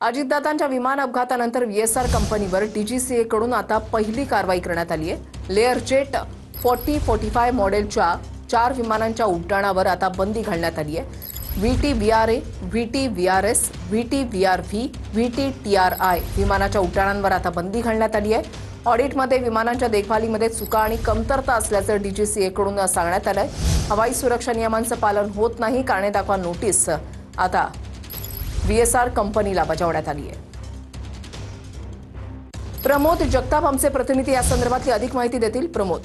अजितदादांच्या विमान अपघातानंतर व्हीएसआर कंपनीवर डीजीसीए कडून आता पहिली कारवाई करण्यात आली आहे। लेअर जेट 4045 मॉडेलच्या 4 विमानांच्या उड्डाणावर आता बंदी घालण्यात आली आहे। VT-VRA, VT-VRS, VT-VRV, VT-TRI विमानाच्या उड्डाणांवर आता बंदी घालण्यात आली आहे। ऑडिटमध्ये विमानांच्या देखभालीमध्ये चुका आणि कमतरता असल्याचं डीजीसीए कडून सांगण्यात आलंय। हवाई सुरक्षा नियमांचं पालन होत नाही, कारणे दाखवा नोटीस आता व्हीएसआर कंपनीला बजावण्यात आली आहे। प्रमोद जगताप आमचे प्रतिनिधी या संदर्भातली अधिक माहिती देतील। प्रमोद,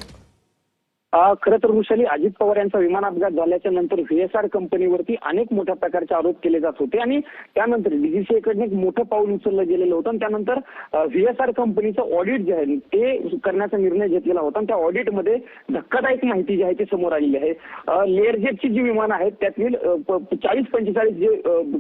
खरं तर वृषाली, अजित पवार यांचा विमान अपघात झाल्याच्या नंतर व्हीएसआर कंपनीवरती अनेक मोठ्या प्रकारचे आरोप केले जात होते आणि त्यानंतर डीजीसीए कडून एक मोठं पाऊल उचललं गेलेलं होतं आणि त्यानंतर व्हीएसआर कंपनीचं ऑडिट जे आहे ते करण्याचा निर्णय घेतलेला होता आणि त्या ऑडिटमध्ये धक्कादायक माहिती जी आहे ती समोर आलेली आहे। लेअर जेटची जी विमानं आहेत त्यातील 40-45 जे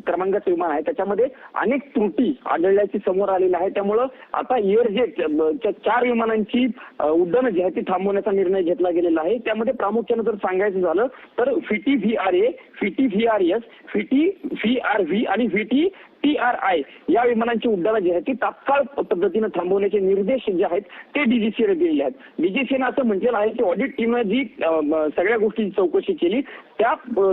क्रमांकाचे विमान आहे त्याच्यामध्ये अनेक त्रुटी आढळल्याची समोर आलेली आहे। त्यामुळे आता एअर जेटच्या 4 विमानांची उड्डाणं जी आहे ती थांबवण्याचा निर्णय घेतला गेलेला आहे। त्यामध्ये प्रामुख्याने जर सांगायचं झालं तर VT-VRA, VT-VRS, VT-VRV आणि VT-TRI या विमानांची उड्डाणं जी आहेत ती तात्काळ पद्धतीने थांबवण्याचे निर्देश जे आहेत ते डीजीसीएने दिलेले आहेत। डीजीसीएने असं म्हटलेलं आहे की ऑडिट टीमने जी सगळ्या गोष्टींची चौकशी केली त्या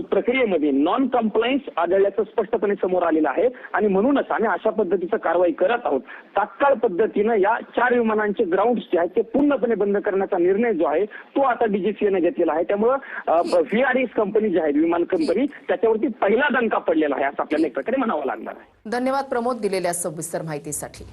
प्रक्रियेमध्ये नॉन कम्प्लायन्स आढळल्याचं स्पष्टपणे समोर आलेलं आहे आणि म्हणूनच आम्ही अशा पद्धतीचं कारवाई करत आहोत। तात्काळ पद्धतीने या 4 विमानांचे ग्राउंड्स जे आहेत ते पूर्णपणे बंद करण्याचा निर्णय जो आहे तो आता डीजीसीएने घेतलेला आहे। त्यामुळे व्हीआरएस कंपनी जी आहे विमान कंपनी त्याच्यावरती पहिला दणका पडलेला आहे असं आपल्याला एक प्रकारे म्हणावं लागणार आहे। धन्यवाद प्रमोद दिलेल्या सविस्तर माहितीसाठी।